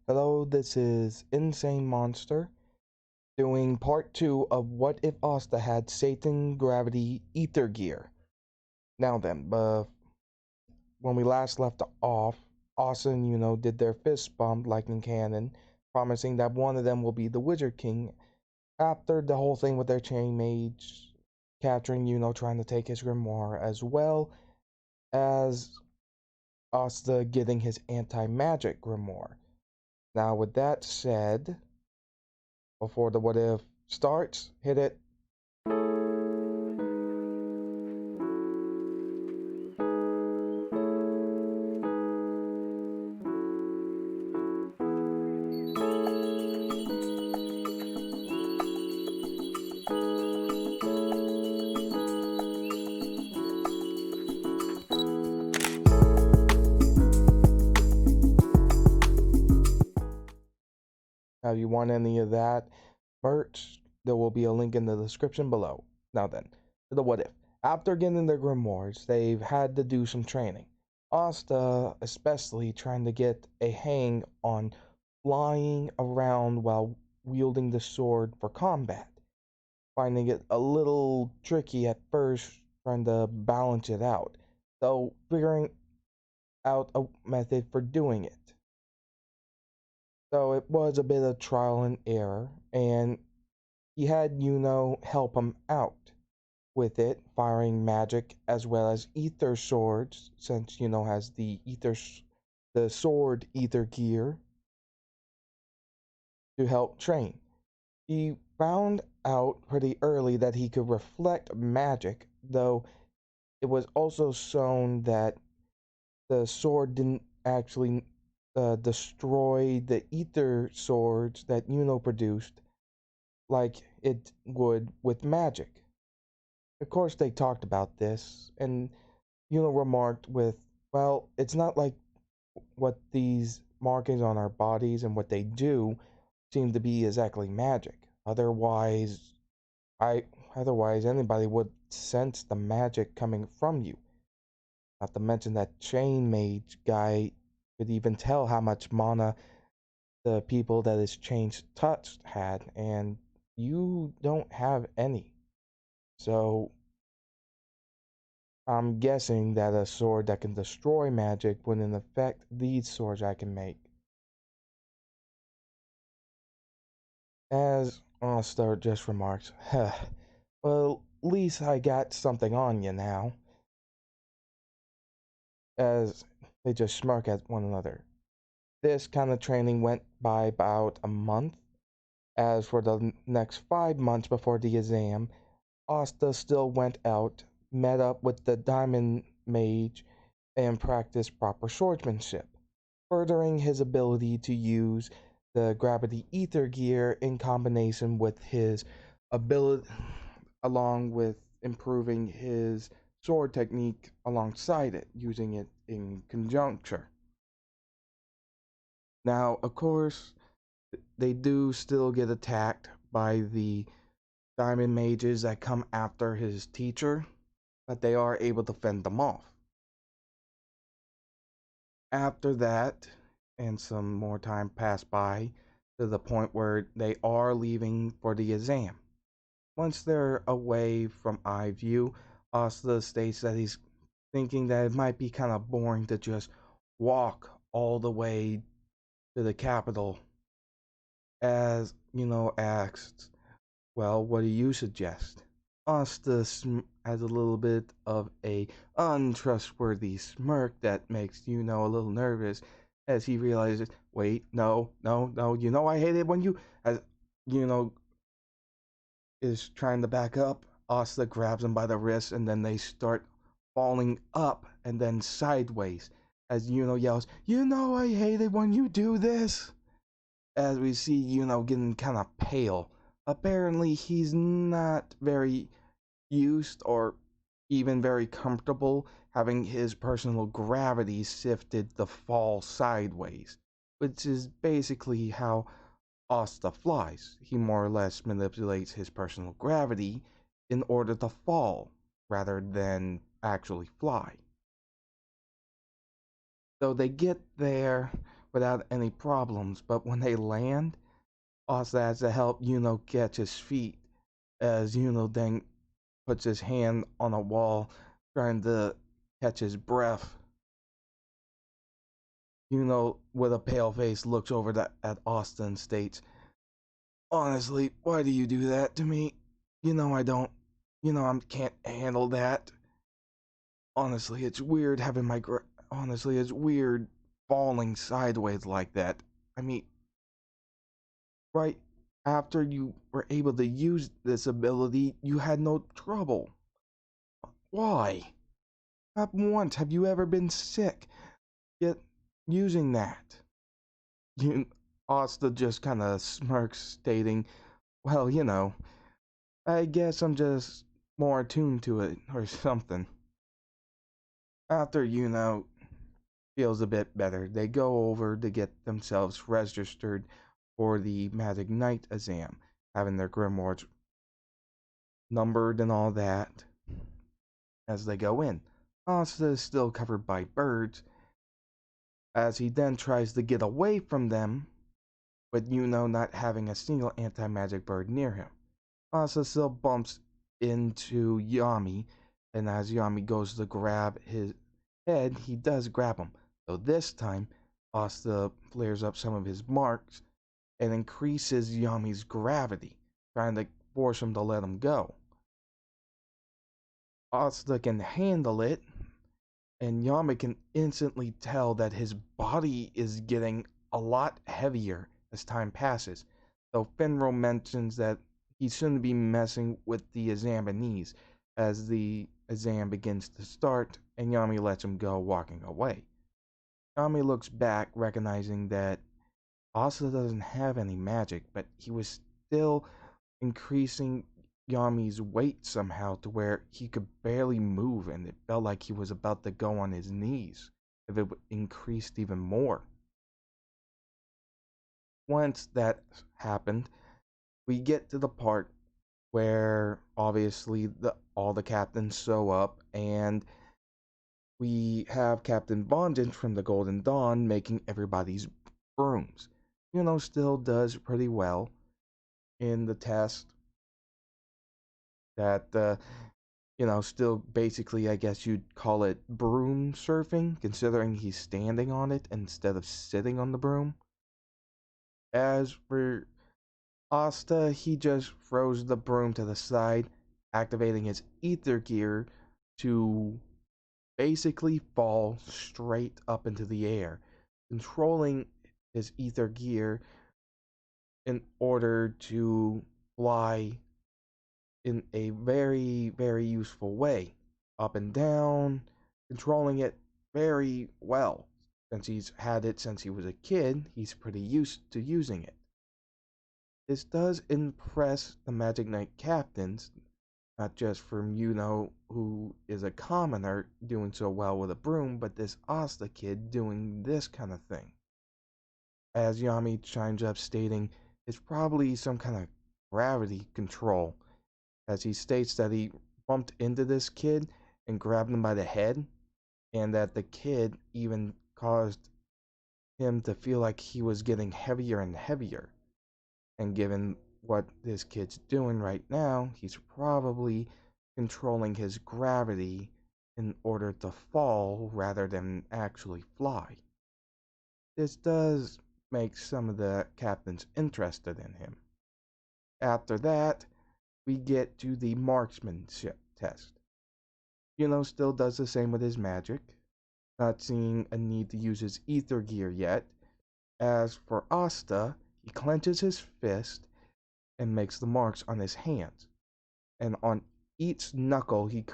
Hello, this is Insane Monster doing part 2 of What If Asta Had Satan Gravity Ether Gear. Now then, when we last left off, Asta and did their fist bump lightning cannon, promising that one of them will be the Wizard King after the whole thing with their chain mage capturing trying to take his grimoire, as well as Asta getting his anti-magic grimoire. Now, with that said, before the what if starts, hit it. Now, if you want any of that merch, there will be a link in the description below. Now then, to the what if. After getting their grimoires, they've had to do some training. Asta, especially, trying to get a hang on flying around while wielding the sword for combat, finding it a little tricky at first, trying to balance it out, though figuring out a method for doing it. So it was a bit of trial and error, and he had help him out with it, firing magic as well as ether swords, since has the sword ether gear to help train. He found out pretty early that he could reflect magic, though it was also shown that the sword didn't actually destroy the ether swords that produced like it would with magic. Of course, they talked about this, and remarked with, well, it's not like what these markings on our bodies and what they do seem to be exactly magic. I otherwise anybody would sense the magic coming from you. Not to mention that chain mage guy could even tell how much mana the people that his chains touched had, and you don't have any. So I'm guessing that a sword that can destroy magic wouldn't affect these swords I can make. As Oster just remarked, well, at least I got something on you now. As they just smirk at one another. This kind of training went by about a month. As for the next 5 months before the exam, Asta still went out, met up with the Diamond Mage, and practiced proper swordsmanship, furthering his ability to use the gravity ether gear in combination with his ability, along with improving his sword technique alongside it, using it in conjuncture. Now, of course, they do still get attacked by the diamond mages that come after his teacher, but they are able to fend them off. After that, and some more time passed by to the point where they are leaving for the exam. Once they're away from eye view, Asta states that he's thinking that it might be kind of boring to just walk all the way to the capital, as asks, well, what do you suggest? Asta has a little bit of a untrustworthy smirk that makes a little nervous as he realizes, wait, no, no, no, I hate it when you, as you know, is trying to back up. Asta grabs him by the wrist and then they start falling up and then sideways as yells, I hate it when you do this. As we see getting kind of pale. Apparently, he's not very used or even very comfortable having his personal gravity shifted to fall sideways, which is basically how Asta flies. He more or less manipulates his personal gravity in order to fall rather than actually fly. So they get there without any problems, but when they land, Asta has to help Yuno catch his feet as Yuno then puts his hand on a wall trying to catch his breath. Yuno, with a pale face, looks over at Asta and states, "Honestly, why do you do that to me? You know I don't. You know I can't handle that. Honestly, it's weird having honestly, it's weird falling sideways like that. I mean, right after you were able to use this ability, you had no trouble. Why? Not once have you ever been sick, yet using that." You, Asta just kind of smirks, stating, "Well, I guess I'm just more attuned to it or something." After feels a bit better, they go over to get themselves registered for the Magic Knight exam, having their grimoires numbered and all that. As they go in, Asta is still covered by birds, as he then tries to get away from them, with not having a single anti-magic bird near him. Asta still bumps into Yami, and as Yami goes to grab his head, he does grab him. Though this time, Asta flares up some of his marks and increases Yami's gravity, trying to force him to let him go. Asta can handle it, and Yami can instantly tell that his body is getting a lot heavier as time passes, though Finro mentions that he shouldn't be messing with the Azambinese as the exam begins to start, and Yami lets him go, walking away. Yami looks back, recognizing that Asta doesn't have any magic, but he was still increasing Yami's weight somehow to where he could barely move, and it felt like he was about to go on his knees if it increased even more. Once that happened, we get to the part where obviously all the captains show up, and we have Captain Bondage from the Golden Dawn making everybody's brooms. Still does pretty well in the test. That still basically, I guess you'd call it broom surfing, considering he's standing on it instead of sitting on the broom. As for Asta, he just throws the broom to the side, activating his ether gear to basically fall straight up into the air, controlling his ether gear in order to fly in a very, very useful way, up and down, controlling it very well. Since he's had it since he was a kid, he's pretty used to using it. This does impress the Magic Knight captains, not just from who is a commoner doing so well with a broom, but this Asta kid doing this kind of thing. As Yami chimes up, stating it's probably some kind of gravity control, as he states that he bumped into this kid and grabbed him by the head, and that the kid even caused him to feel like he was getting heavier and heavier. And given what this kid's doing right now, he's probably controlling his gravity in order to fall rather than actually fly. This does make some of the captains interested in him. After that, we get to the marksmanship test. Still does the same with his magic, not seeing a need to use his ether gear yet. As for Asta, he clenches his fist and makes the marks on his hands. And on each knuckle, he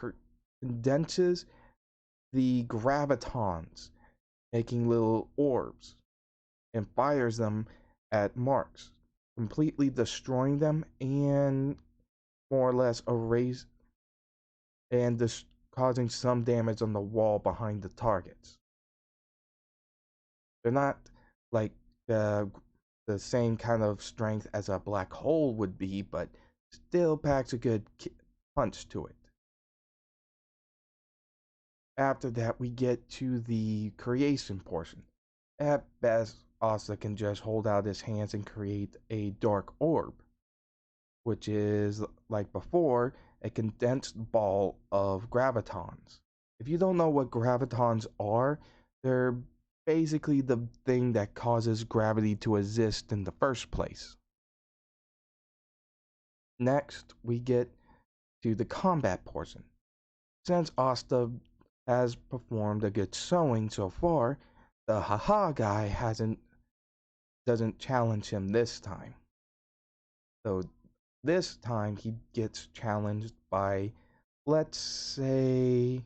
condenses the gravitons, making little orbs, and fires them at marks, completely destroying them and more or less erase and causing some damage on the wall behind the targets. They're not like the same kind of strength as a black hole would be, but still packs a good punch to it. After that, we get to the creation portion. At best, Asta can just hold out his hands and create a dark orb, which is, like before, a condensed ball of gravitons. If you don't know what gravitons are, they're basically the thing that causes gravity to exist in the first place. Next, we get to the combat portion. Since Asta has performed a good showing so far, the haha guy doesn't challenge him this time. So this time he gets challenged by, let's say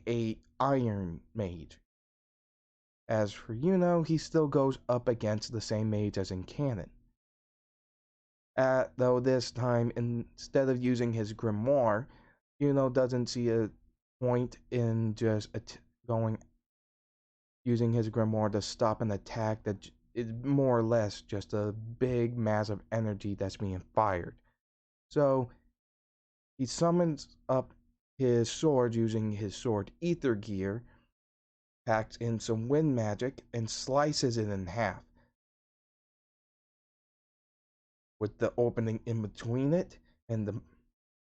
a Iron Mage. As for Yuno, he still goes up against the same mage as in canon. Though this time, instead of using his grimoire, Yuno doesn't see a point in just going using his grimoire to stop an attack that is more or less just a big mass of energy that's being fired. So he summons up his sword using his sword ether gear, packs in some wind magic, and slices it in half, with the opening in between it and the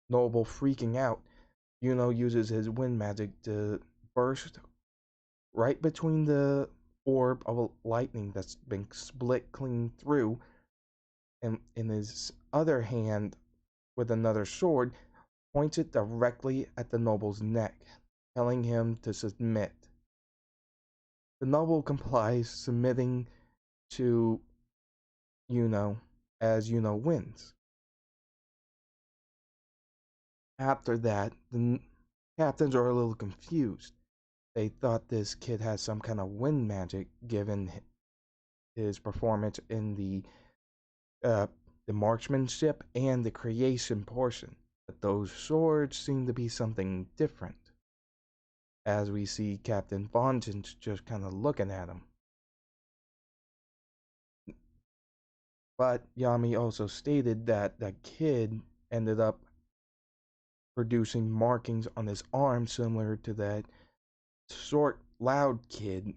noble freaking out. Yuno uses his wind magic to burst right between the orb of lightning that's been split clean through, and in his other hand, with another sword, points it directly at the noble's neck, telling him to submit. The noble complies, submitting to Yuno, as Yuno wins. After that, the captains are a little confused. They thought this kid had some kind of wind magic given his performance in the marksmanship and the creation portion, but those swords seem to be something different. As we see Captain Vengeance just kind of looking at him. But Yami also stated that the kid ended up producing markings on his arm similar to that short, loud kid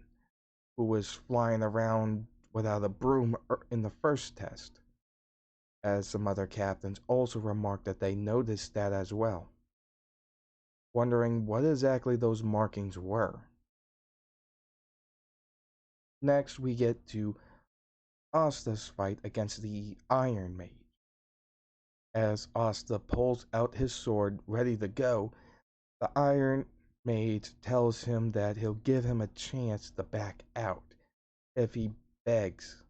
who was flying around without a broom in the first test. As some other captains also remarked that they noticed that as well, wondering what exactly those markings were. Next, we get to Asta's fight against the Iron Mage. As Asta pulls out his sword, ready to go, the Iron Mage tells him that he'll give him a chance to back out if he begs.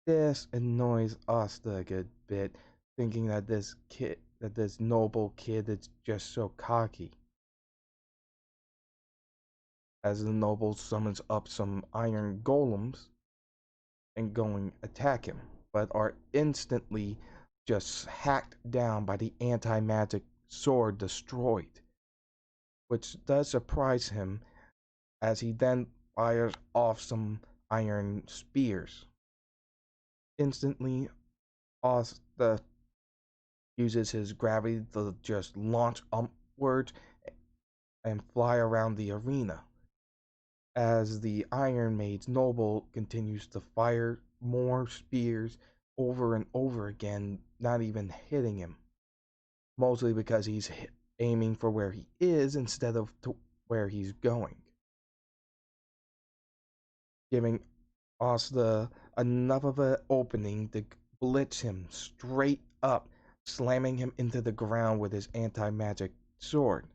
This annoys Asta a good bit, thinking that this noble kid is just so cocky. As the noble summons up some iron golems and going attack him, but are instantly just hacked down by the anti-magic sword destroyed, which does surprise him as he then fires off some iron spears. Instantly, Asta uses his gravity to just launch upwards and fly around the arena. As the Iron Maid's noble continues to fire more spears over and over again, not even hitting him. Mostly because he's aiming for where he is instead of to where he's going. Giving Asta enough of an opening to blitz him straight up, slamming him into the ground with his anti-magic sword,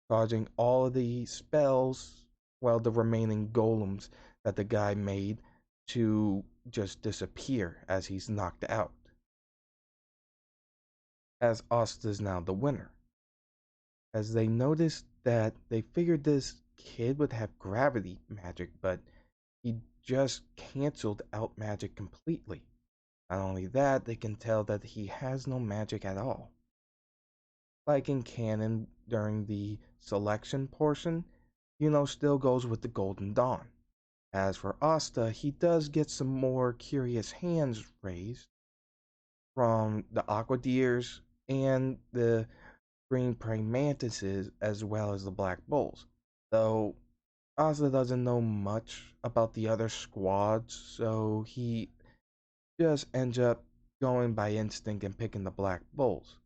causing all of the spells, well, the remaining golems that the guy made, to just disappear as he's knocked out. As Asta's now the winner. As they noticed that they figured this kid would have gravity magic, but he just canceled out magic completely. Not only that, they can tell that he has no magic at all. Like in canon during the selection portion, Yuno still goes with the Golden Dawn. As for Asta, he does get some more curious hands raised from the Aqua Deers and the green praying mantises as well as the black bulls. Though Asa doesn't know much about the other squads, so he just ends up going by instinct and picking the Black Bulls.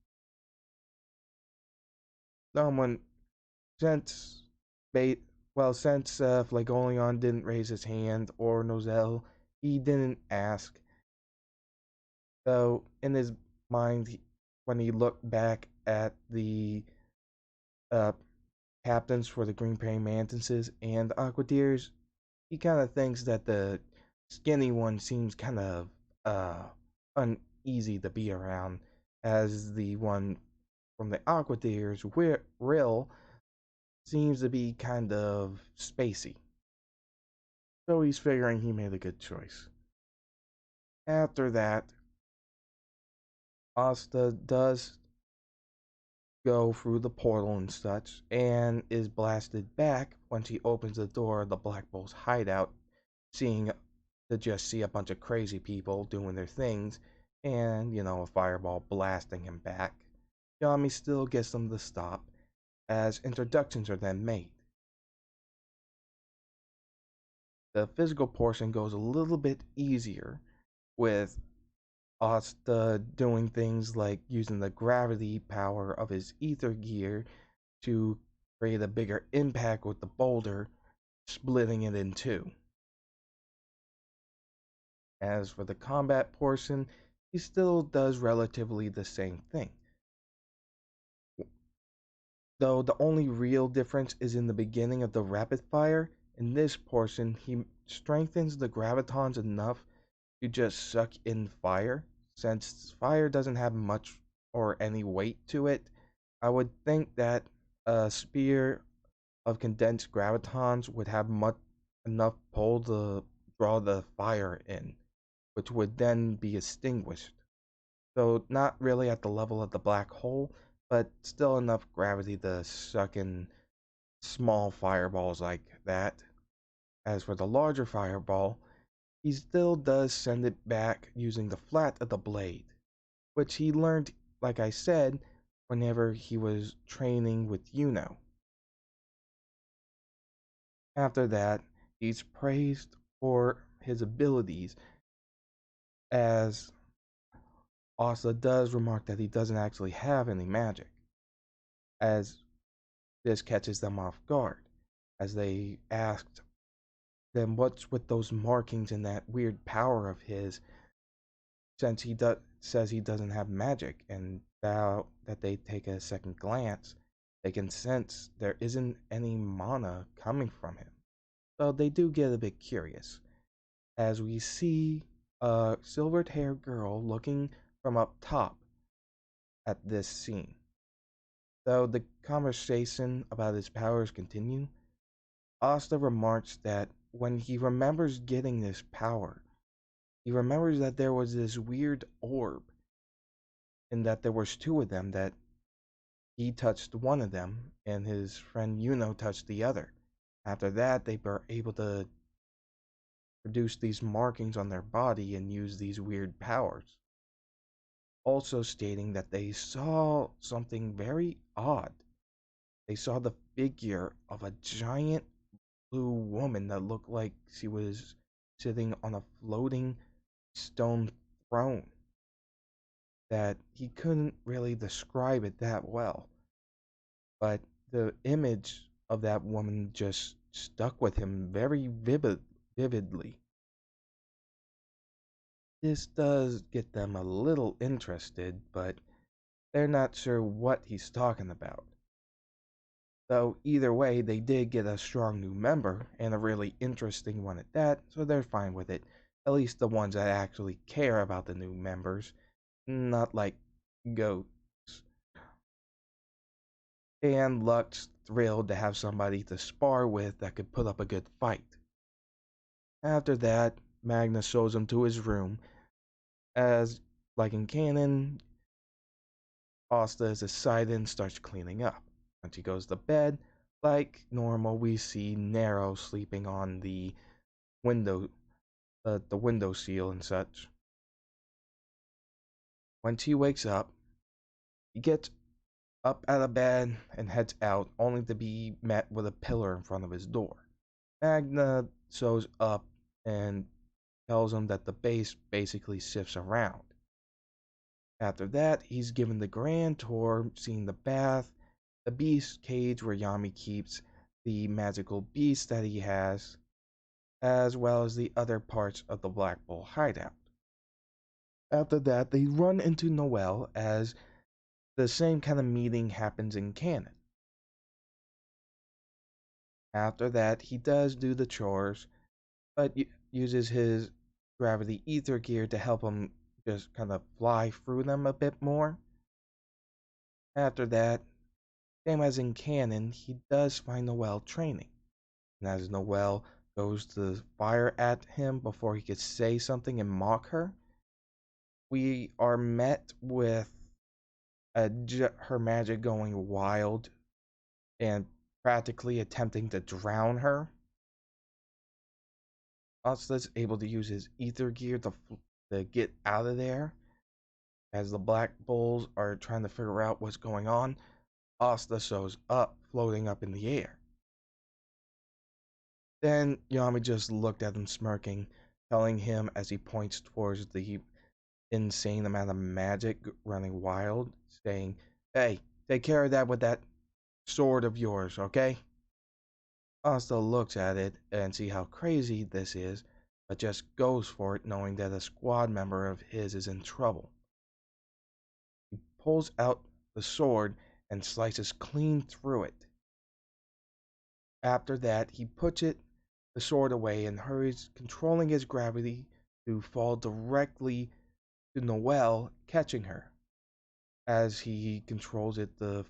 Someone since bait since Flagolion didn't raise his hand or Nozel, he didn't ask. So in his mind, when he looked back at the uh, captains for the Green Praying Mantises and Aquadeers, he kind of thinks that the skinny one seems kind of uh, uneasy to be around, as the one from the Aquadeers, Rill, seems to be kind of spacey. So he's figuring he made a good choice. After that, Asta does go through the portal and such, and is blasted back when she opens the door of the Black Bull's hideout, seeing to just see a bunch of crazy people doing their things, and a fireball blasting him back. Yami still gets them to stop, as introductions are then made. The physical portion goes a little bit easier, with Asta doing things like using the gravity power of his ether gear to create a bigger impact with the boulder, splitting it in two. As for the combat portion, he still does relatively the same thing. Though the only real difference is in the beginning of the rapid fire. In this portion, he strengthens the gravitons enough to just suck in fire. Since fire doesn't have much or any weight to it, I would think that a spear of condensed gravitons would have much enough pull to draw the fire in, which would then be extinguished. So not really at the level of the black hole, but still enough gravity to suck in small fireballs like that. As for the larger fireball, he still does send it back using the flat of the blade, which he learned, like I said, whenever he was training with Yuno. After that, he's praised for his abilities, as Asa does remark that he doesn't actually have any magic, as this catches them off guard, as they asked, then what's with those markings and that weird power of his, since says he doesn't have magic, and now that they take a second glance, they can sense there isn't any mana coming from him. So they do get a bit curious, as we see a silvered haired girl looking from up top at this scene. Though the conversation about his powers continue, Asta remarks that when he remembers getting this power, he remembers that there was this weird orb, and that there was two of them, that he touched one of them and his friend Yuno touched the other. After that, they were able to produce these markings on their body and use these weird powers. Also stating that they saw something very odd. They saw the figure of a giant blue woman that looked like she was sitting on a floating stone throne, that he couldn't really describe it that well, but the image of that woman just stuck with him very vividly. This does get them a little interested, but they're not sure what he's talking about. Though either way, they did get a strong new member, and a really interesting one at that, so they're fine with it. At least the ones that actually care about the new members, not like goats. And Lux thrilled to have somebody to spar with that could put up a good fight. After that, Magnus shows him to his room, as, like in canon, Asta is excited and starts cleaning up. When she goes to bed, like normal, we see Nero sleeping on window, the window seal and such. When she wakes up, he gets up out of bed and heads out, only to be met with a pillar in front of his door. Magna shows up and tells him that the base basically sifts around. After that, he's given the grand tour, seeing the bath, the beast cage where Yami keeps the magical beast that he has, as well as the other parts of the Black Bull hideout. After that, they run into Noelle as the same kind of meeting happens in canon. After that, he does do the chores, but uses his gravity ether gear to help him just kind of fly through them a bit more. After that, same as in canon, he does find Noelle training. And as Noelle goes to fire at him before he could say something and mock her, we are met with her magic going wild and practically attempting to drown her. Asta's able to use his ether gear to get out of there. As the Black Bulls are trying to figure out what's going on, Asta shows up, floating up in the air. Then Yami just looked at him smirking, telling him as he points towards the insane amount of magic running wild, saying, "Hey, take care of that with that sword of yours, okay?" Asta looks at it and see how crazy this is, but just goes for it knowing that a squad member of his is in trouble. He pulls out the sword and slices clean through it. After that, he puts the sword away and hurries, controlling his gravity to fall directly to Noelle, catching her. As he controls it to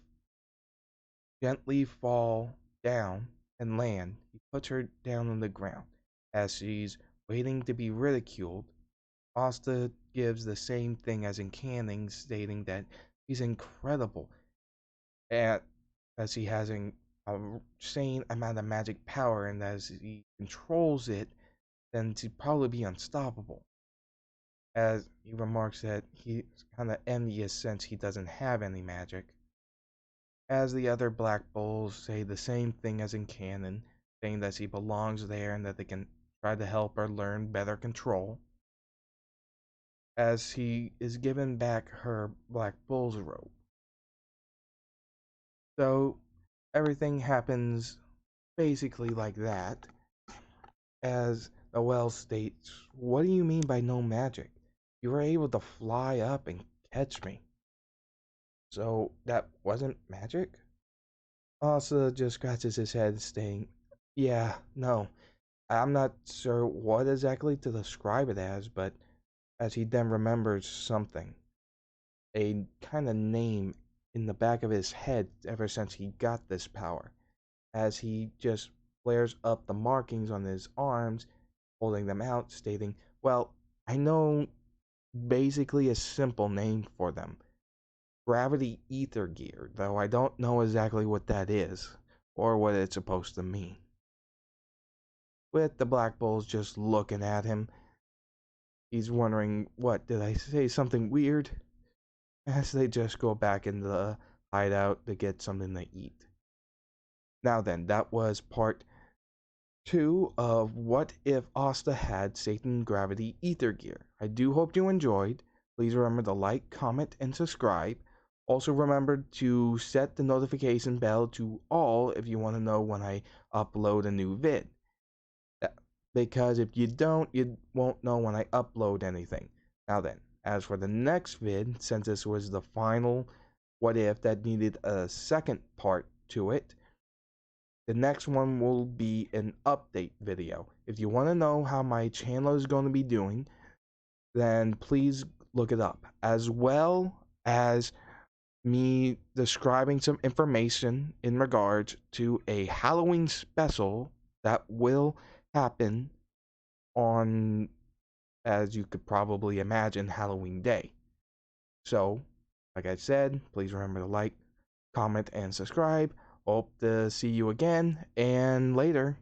gently fall down and land, he puts her down on the ground. As she's waiting to be ridiculed, Asta gives the same thing as in Canning, stating that he's incredible at as he has an insane amount of magic power, and as he controls it, then to probably be unstoppable. As he remarks that he's kind of envious since he doesn't have any magic. As the other Black Bulls say the same thing as in canon, saying that he belongs there and that they can try to help her learn better control. As he is given back her Black Bull's robe. So everything happens basically like that. As Noelle states, "What do you mean by no magic? You were able to fly up and catch me. So that wasn't magic?" Asa just scratches his head, saying, "Yeah, no, I'm not sure what exactly to describe it as, but," as he then remembers something, a kind of name in the back of his head ever since he got this power, as he just flares up the markings on his arms, holding them out, stating, "Well, I know basically a simple name for them. Gravity ether gear, though I don't know exactly what that is, or what it's supposed to mean." With the Black Bulls just looking at him, he's wondering, what, did I say something weird? As they just go back in the hideout to get something to eat. Now then, that was part 2 of What If Asta Had Satan Gravity Ether Gear. I do hope you enjoyed. Please remember to like, comment, and subscribe. Also remember to set the notification bell to all if you want to know when I upload a new vid. Because if you don't, you won't know when I upload anything. Now then, as for the next vid, since this was the final What If that needed a second part to it, the next one will be an update video. If you want to know how my channel is going to be doing, then please look it up, as well as me describing some information in regards to a Halloween special that will happen on, as you could probably imagine, Halloween Day. So, like I said, please remember to like, comment, and subscribe. Hope to see you again, and later.